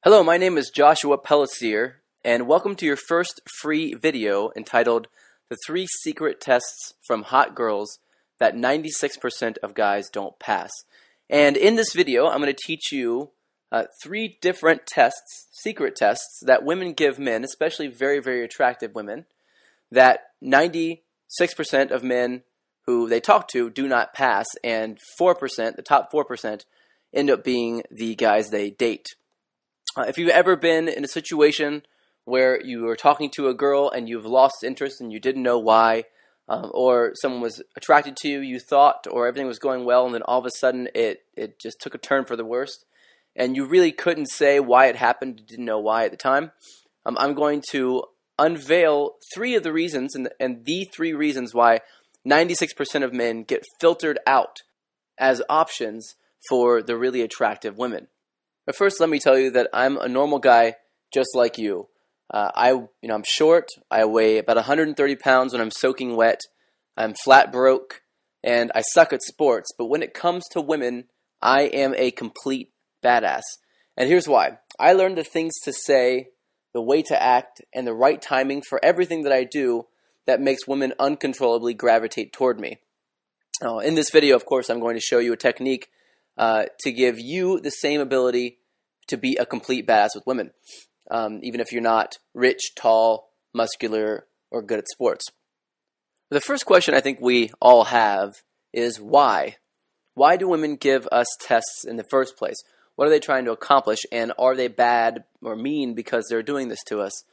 Hello, my name is Joshua Pelletier, and welcome to your first free video entitled The 3 Secret Tests from Hot Girls That 96% of Guys Don't Pass. And in this video, I'm going to teach you 3 different tests, secret tests, that women give men, especially very, very attractive women, that 96% of men who they talk to do not pass, and 4%, the top 4%, end up being the guys they date. If you've ever been in a situation where you were talking to a girl and you've lost interest and you didn't know why, or someone was attracted to you, you thought, or everything was going well, and then all of a sudden it just took a turn for the worst, and you really couldn't say why it happened, you didn't know why at the time, I'm going to unveil 3 of the reasons, and the 3 reasons why 96% of men get filtered out as options for the really attractive women. But first, let me tell you that I'm a normal guy just like you. I'm short. I weigh about 130 pounds when I'm soaking wet. I'm flat broke, and I suck at sports. But when it comes to women, I am a complete badass. And here's why. I learned the things to say, the way to act, and the right timing for everything that I do that makes women uncontrollably gravitate toward me. In this video, of course, I'm going to show you a technique to give you the same ability to be a complete badass with women, even if you're not rich, tall, muscular, or good at sports. The first question I think we all have is why? Why do women give us tests in the first place? What are they trying to accomplish, and are they bad or mean because they're doing this to us?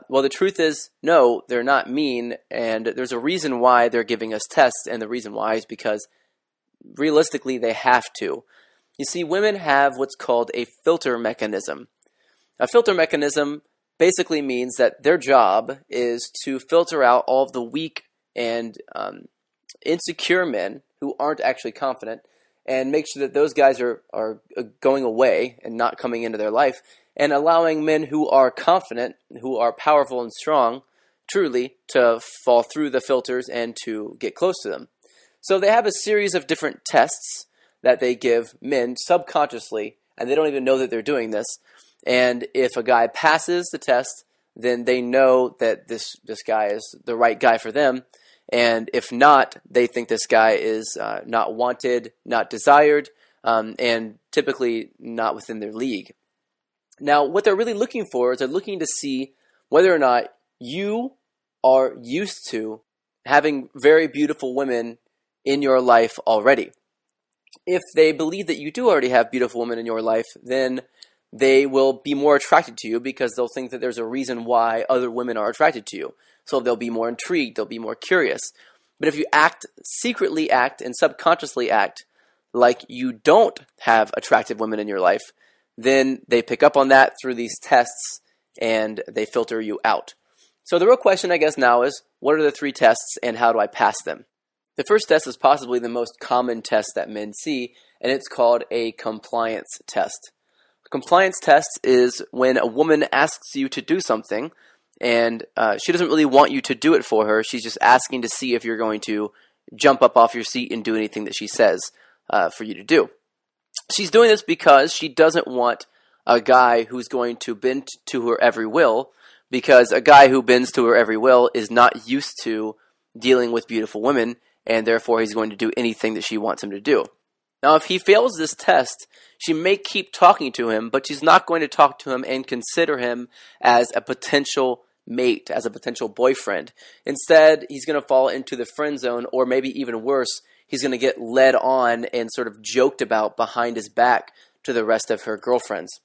Well, the truth is, no, they're not mean, and there's a reason why they're giving us tests, and the reason why is because realistically they have to. You see, women have what's called a filter mechanism. A filter mechanism basically means that their job is to filter out all of the weak and insecure men who aren't actually confident, and make sure that those guys are going away and not coming into their life, and allowing men who are confident, who are powerful and strong, truly, to fall through the filters and to get close to them. So they have a series of different tests that they give men subconsciously, and they don't even know that they're doing this. And if a guy passes the test, then they know that this guy is the right guy for them. And if not, they think this guy is not wanted, not desired, and typically not within their league. Now, what they're really looking for is they're looking to see whether or not you are used to having very beautiful women in your life already. If they believe that you do already have beautiful women in your life, then they will be more attracted to you because they'll think that there's a reason why other women are attracted to you. So they'll be more intrigued, they'll be more curious. But if you secretly act and subconsciously act like you don't have attractive women in your life, then they pick up on that through these tests and they filter you out. So the real question, I guess, now is, what are the 3 tests and how do I pass them? The first test is possibly the most common test that men see, and it's called a compliance test. A compliance test is when a woman asks you to do something, and she doesn't really want you to do it for her. She's just asking to see if you're going to jump up off your seat and do anything that she says for you to do. She's doing this because she doesn't want a guy who's going to bend to her every will, because a guy who bends to her every will is not used to dealing with beautiful women, and therefore he's going to do anything that she wants him to do. Now, if he fails this test, she may keep talking to him, but she's not going to talk to him and consider him as a potential mate, as a potential boyfriend. Instead, he's going to fall into the friend zone, or maybe even worse, he's going to get led on and sort of joked about behind his back to the rest of her girlfriends.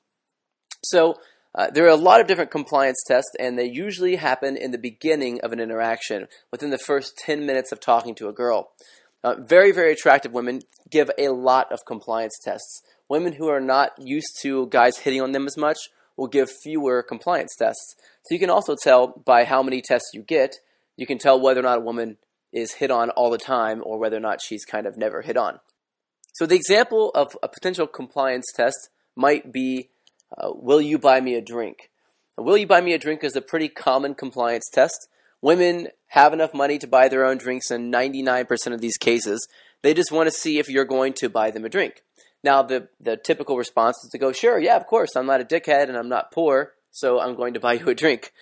So, there are a lot of different compliance tests, and they usually happen in the beginning of an interaction, within the first 10 minutes of talking to a girl. Very, very attractive women give a lot of compliance tests. Women who are not used to guys hitting on them as much will give fewer compliance tests. So you can also tell by how many tests you get, you can tell whether or not a woman is hit on all the time or whether or not she's kind of never hit on. So the example of a potential compliance test might be, will you buy me a drink? Will you buy me a drink is a pretty common compliance test. Women have enough money to buy their own drinks in 99% of these cases. They just want to see if you're going to buy them a drink. Now, the typical response is to go, sure, yeah, of course, I'm not a dickhead and I'm not poor, so I'm going to buy you a drink.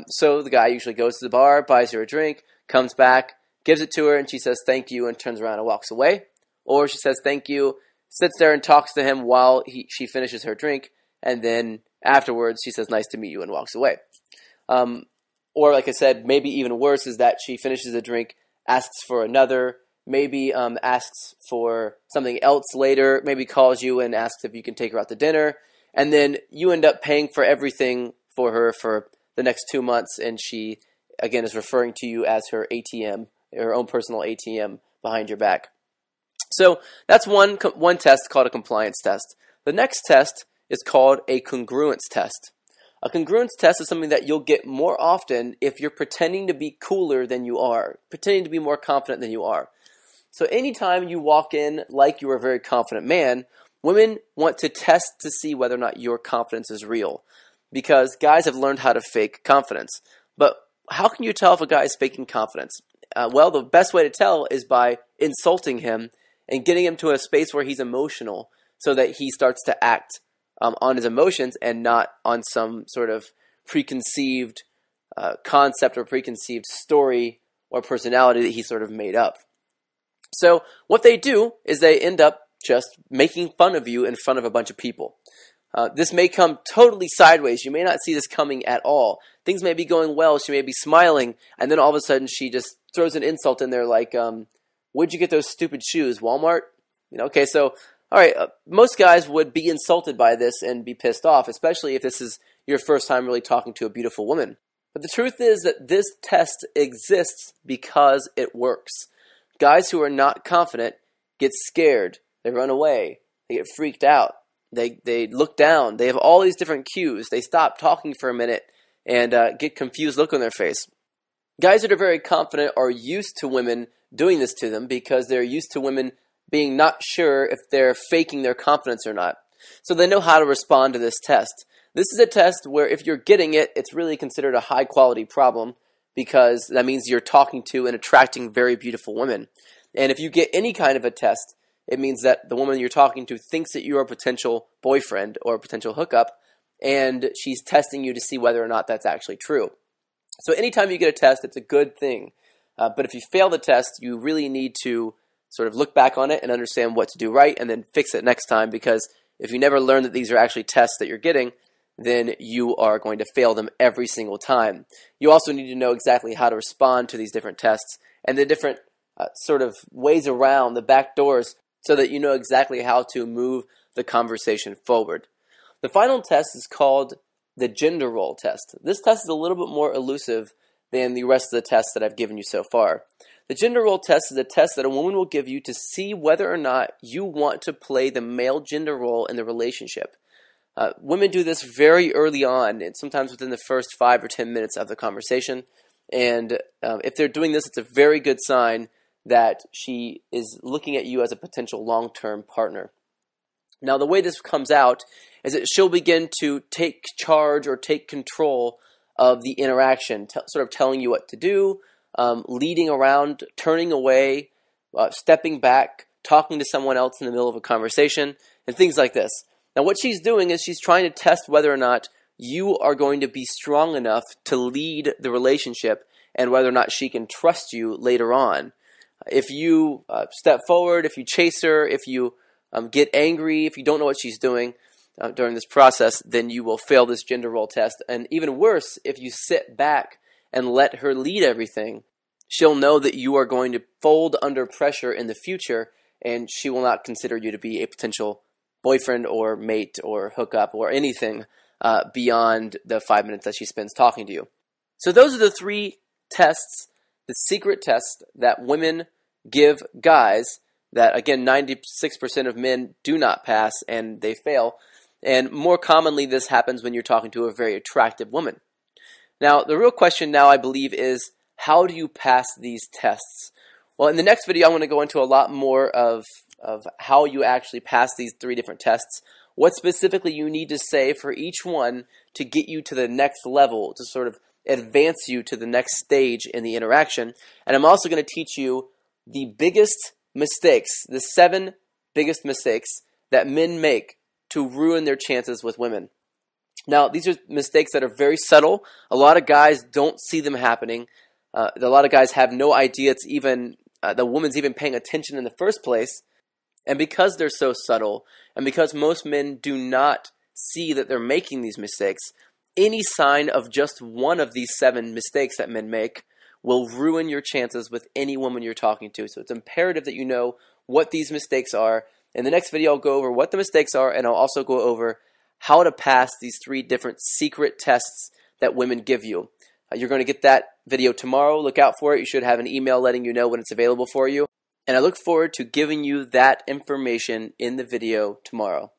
So the guy usually goes to the bar, buys her a drink, comes back, gives it to her, and she says thank you and turns around and walks away. Or she says thank you, sits there and talks to him while she finishes her drink, and then afterwards she says nice to meet you and walks away. Or like I said, maybe even worse is that she finishes the drink, asks for another, maybe asks for something else later, maybe calls you and asks if you can take her out to dinner, and then you end up paying for everything for her for the next 2 months, and she, again, is referring to you as her ATM, her own personal ATM behind your back. So that's one test called a compliance test. The next test is called a congruence test. A congruence test is something that you'll get more often if you're pretending to be cooler than you are, pretending to be more confident than you are. So anytime you walk in like you're a very confident man, women want to test to see whether or not your confidence is real, because guys have learned how to fake confidence. But how can you tell if a guy is faking confidence? Well, the best way to tell is by insulting him and getting him to a space where he's emotional so that he starts to act on his emotions and not on some sort of preconceived concept or preconceived story or personality that he sort of made up. So what they do is they end up just making fun of you in front of a bunch of people. This may come totally sideways. You may not see this coming at all. Things may be going well. She may be smiling, and then all of a sudden she just throws an insult in there like, where'd you get those stupid shoes, Walmart? Okay, so, all right, most guys would be insulted by this and be pissed off, especially if this is your first time really talking to a beautiful woman. But the truth is that this test exists because it works. Guys who are not confident get scared. They run away. They get freaked out. They look down. They have all these different cues. They stop talking for a minute and get confused look on their face. Guys that are very confident are used to women doing this to them because they're used to women being not sure if they're faking their confidence or not. So they know how to respond to this test. This is a test where if you're getting it, it's really considered a high quality problem because that means you're talking to and attracting very beautiful women. And if you get any kind of a test, it means that the woman you're talking to thinks that you're a potential boyfriend or a potential hookup, and she's testing you to see whether or not that's actually true. So anytime you get a test, it's a good thing. But if you fail the test, you really need to sort of look back on it and understand what to do right and then fix it next time, because if you never learn that these are actually tests that you're getting, then you are going to fail them every single time. You also need to know exactly how to respond to these different tests and the different sort of ways around the back doors so that you know exactly how to move the conversation forward. The final test is called the gender role test. This test is a little bit more elusive than the rest of the tests that I've given you so far. The gender role test is a test that a woman will give you to see whether or not you want to play the male gender role in the relationship. Women do this very early on, and sometimes within the first 5 or 10 minutes of the conversation. And if they're doing this, it's a very good sign that she is looking at you as a potential long-term partner. Now, the way this comes out is that she'll begin to take charge or take control of the interaction, sort of telling you what to do, leading around, turning away, stepping back, talking to someone else in the middle of a conversation, and things like this. Now, what she's doing is she's trying to test whether or not you are going to be strong enough to lead the relationship and whether or not she can trust you later on. If you step forward, if you chase her, if you get angry, if you don't know what she's doing during this process, then you will fail this gender role test. And even worse, if you sit back and let her lead everything, she'll know that you are going to fold under pressure in the future, and she will not consider you to be a potential boyfriend or mate or hookup or anything beyond the 5 minutes that she spends talking to you. So those are the 3 tests, the secret tests that women give guys that, again, 96% of men do not pass and they fail. And more commonly, this happens when you're talking to a very attractive woman. Now, the real question now, I believe, is how do you pass these tests? Well, in the next video, I'm going to go into a lot more of how you actually pass these 3 different tests, what specifically you need to say for each one to get you to the next level, to sort of advance you to the next stage in the interaction. And I'm also going to teach you the biggest mistakes, the 7 biggest mistakes that men make to ruin their chances with women. Now, these are mistakes that are very subtle. A lot of guys don't see them happening. A lot of guys have no idea it's even the woman's even paying attention in the first place. And because they're so subtle, and because most men do not see that they're making these mistakes, any sign of just one of these 7 mistakes that men make will ruin your chances with any woman you're talking to. So it's imperative that you know what these mistakes are. In the next video, I'll go over what the mistakes are, and I'll also go over how to pass these 3 different secret tests that women give you. You're going to get that video tomorrow. Look out for it. You should have an email letting you know when it's available for you. And I look forward to giving you that information in the video tomorrow.